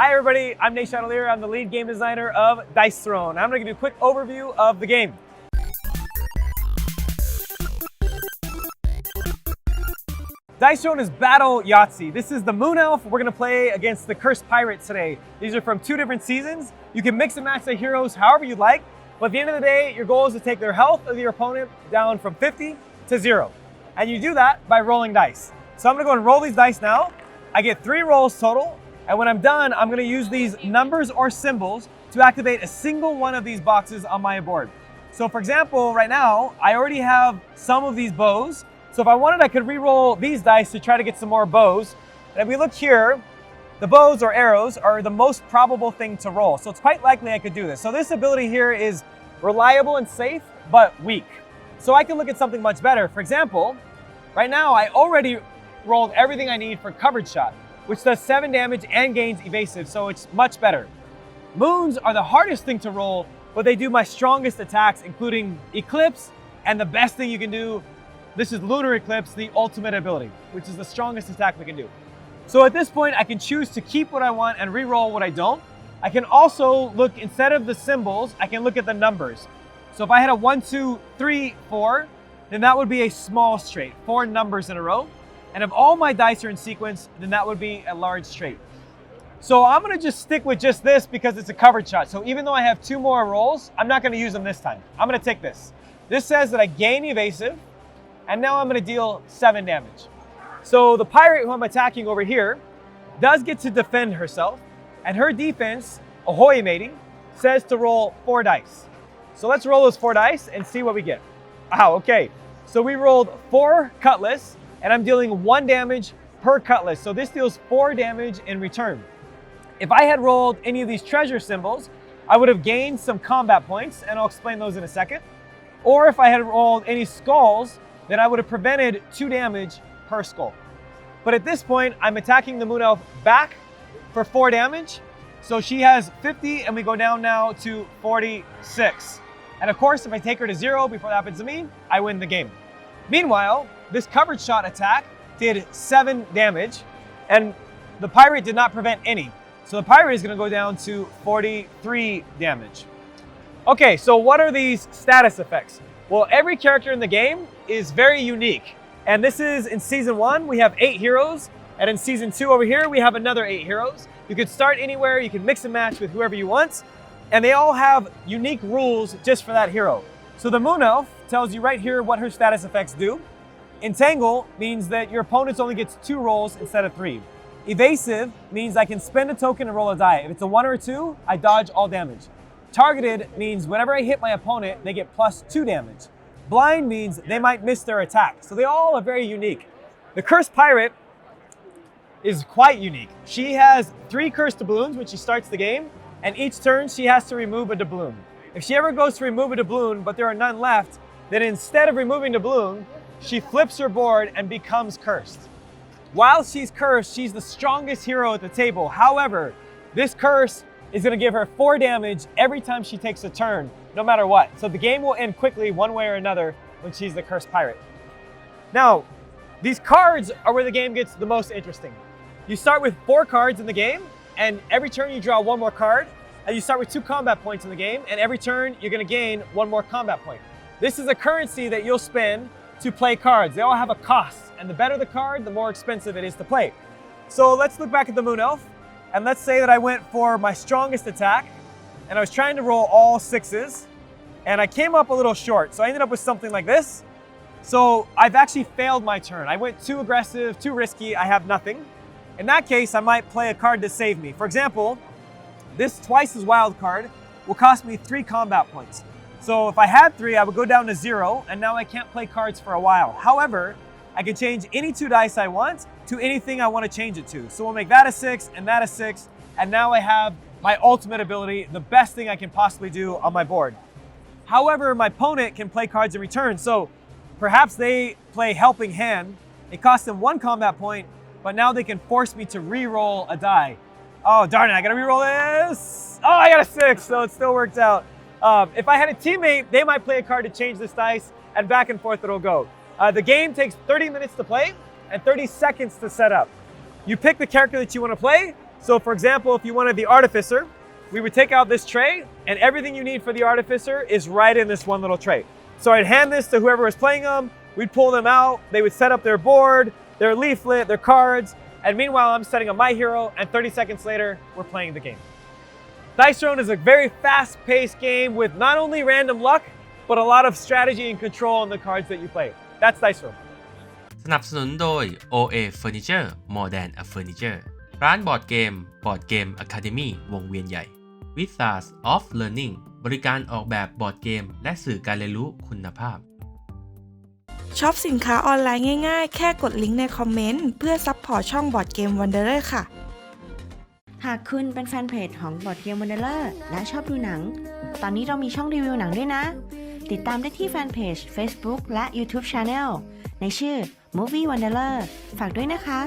Hi everybody, I'm Chatellier. I'm the lead game designer of Dice Throne. I'm going to give you a quick overview of the game. Dice Throne is Battle Yahtzee. This is the Moon Elf. We're going to play against the Cursed Pirate today. These are from 2 different seasons. You can mix and match the heroes however you like, but at the end of the day, your goal is to take their health of your opponent down from 50 to 0. And you do that by rolling dice. So I'm going to go and roll these dice now. I get 3 rolls total. And when I'm done, I'm going to use these numbers or symbols to activate a single one of these boxes on my board. So for example, right now, I already have some of these bows. So if I wanted, I could re-roll these dice to try to get some more bows. And if we look here, the bows or arrows are the most probable thing to roll. So it's quite likely I could do this. So this ability here is reliable and safe, but weak. So I can look at something much better. For example, right now, I already rolled everything I need for covered shot, which does 7 damage and gains evasive, so it's much better. Moons are the hardest thing to roll, but they do my strongest attacks, including Eclipse, and the best thing you can do, this is Lunar Eclipse, the ultimate ability, which is the strongest attack we can do. So at this point, I can choose to keep what I want and re-roll what I don't. I can also look, instead of the symbols, I can look at the numbers. So if I had a 1, 2, 3, 4, then that would be a small straight, 4 numbers in a row. And if all my dice are in sequence, then that would be a large straight. So I'm going to just stick with just this because it's a covered shot. So even though I have 2 more rolls, I'm not going to use them this time. I'm going to take this. This says that I gain evasive, and now I'm going to deal 7 damage. So the pirate who I'm attacking over here does get to defend herself, and her defense, ahoy matey, says to roll 4 dice. So let's roll those 4 dice and see what we get. Wow, okay. So we rolled 4 cutlass, and I'm dealing 1 damage per cutlass. So this deals 4 damage in return. If I had rolled any of these treasure symbols, I would have gained some combat points, and I'll explain those in a second. Or if I had rolled any skulls, then I would have prevented 2 damage per skull. But at this point, I'm attacking the Moon Elf back for 4 damage. So she has 50, and we go down now to 46. And of course, if I take her to 0 before that happens to me, I win the game. Meanwhile, this covered shot attack did 7 damage, and the pirate did not prevent any. So the pirate is going to go down to 43 damage. Okay, so what are these status effects? Well, every character in the game is very unique. And this is in Season 1, we have 8 heroes. And in Season 2 over here, we have another 8 heroes. You can start anywhere, you can mix and match with whoever you want. And they all have unique rules just for that hero. So the Moon Elf tells you right here what her status effects do. Entangle means that your opponent only gets 2 rolls instead of 3. Evasive means I can spend a token and roll a die. If it's a 1 or a 2, I dodge all damage. Targeted means whenever I hit my opponent, they get plus 2 damage. Blind means they might miss their attack. So they all are very unique. The Cursed Pirate is quite unique. She has 3 cursed doubloons when she starts the game, and each turn she has to remove a doubloon. If she ever goes to remove a doubloon, but there are none left, then instead of removing the doubloon, she flips her board and becomes cursed. While she's cursed, she's the strongest hero at the table. However, this curse is going to give her 4 damage every time she takes a turn, no matter what. So the game will end quickly one way or another when she's the Cursed Pirate. Now, these cards are where the game gets the most interesting. You start with 4 cards in the game, and every turn you draw 1 more card, and you start with 2 combat points in the game, and every turn you're going to gain 1 more combat point. This is a currency that you'll spend to play cards. They all have a cost, and the better the card, the more expensive it is to play. So let's look back at the Moon Elf, and let's say that I went for my strongest attack, and I was trying to roll all 6s, and I came up a little short, so I ended up with something like this. So I've actually failed my turn. I went too aggressive, too risky, I have nothing. In that case, I might play a card to save me. For example, this twice as wild card will cost me 3 combat points. So if I had 3, I would go down to 0, and now I can't play cards for a while. However, I can change any 2 dice I want to anything I want to change it to. So we'll make that a 6 and that a 6, and now I have my ultimate ability, the best thing I can possibly do on my board. However, my opponent can play cards in return. So perhaps they play Helping Hand. It costs them 1 combat point, but now they can force me to re-roll a die. Oh, darn it, I gotta re-roll this. Oh, I got a 6, so it still worked out. If I had a teammate, they might play a card to change this dice, and back and forth it'll go. The game takes 30 minutes to play and 30 seconds to set up. You pick the character that you want to play, So for example, if you wanted the artificer, we would take out this tray and everything you need for the artificer is right in this one little tray. So I'd hand this to whoever was playing them, we'd pull them out, they would set up their board, their leaflet, their cards, and meanwhile I'm setting up my hero and 30 seconds later, we're playing the game. Dice Throne is a very fast-paced game with not only random luck, but a lot of strategy and control on the cards that you play. That's Dice Throne. สนับสนุนโดย OA Furniture More Than a Furniture ร้านบอร์ดเกม Board Game Academy วงเวียนใหญ่ Wizards of Learning บริการออกแบบบอร์ดเกมและสื่อการเรียนรู้คุณภาพช็อปสินค้าออนไลน์ง่ายๆแค่กดลิงก์ในคอมเมนต์เพื่อซัพพอร์ตช่องบอร์ดเกมวันเดอร์ค่ะหากคุณเป็นแฟนเพจของบอร์ดเกมวันเดอร์และชอบดูหนังตอนนี้เรามีช่องรีวิวหนังด้วยนะติดตามได้ที่แฟนเพจ Facebook และ YouTube Channel ในชื่อ Movie Wanderer ฝากด้วยนะคะ